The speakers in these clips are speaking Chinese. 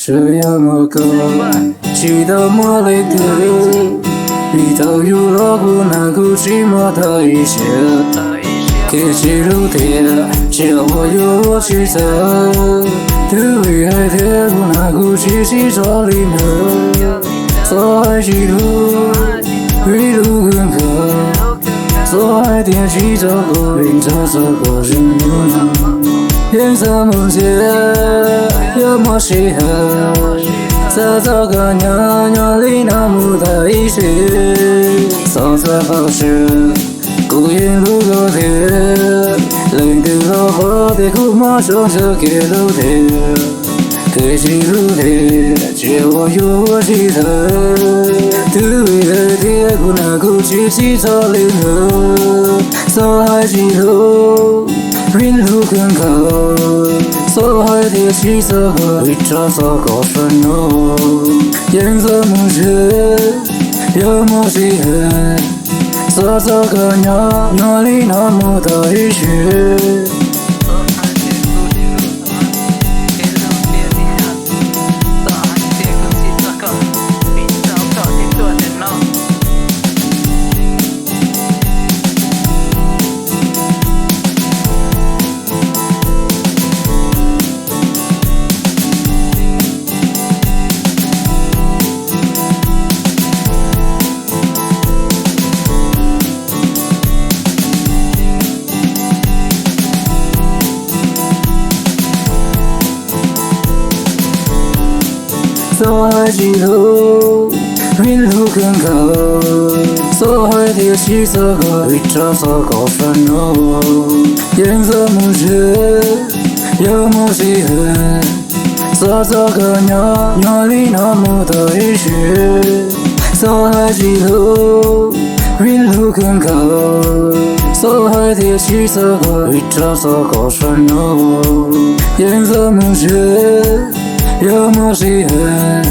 这样么高，直到莫雷德，一到有了不能够寂寞的一些，给记录的，叫我有起色，对未来的不能够继续找理由，做爱记录，一路更高，做爱点起这个人这个人物。颜色梦见，有么适合？在这个鸟鸟里那么的一些，色彩好吃，孤影路过的，人的老婆的苦马上车给路的，可记录的，借我有我记得，对未来的不能够继续找理由，做爱记录。云路更高，所爱的气色和一朝所高分哦，颜色梦觉有么稀罕，所这个鸟哪里那么的一些。所爱记录，云路更高，所爱的气色和一朝所高分哦，颜色梦觉有么稀罕，所这个鸟哪里那么的一些，所爱记录，云路更高，所爱的气色和一朝所高分哦，颜色梦觉。有么稀罕，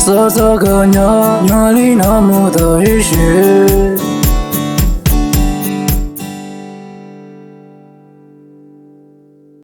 所这个鸟哪里那么的一些。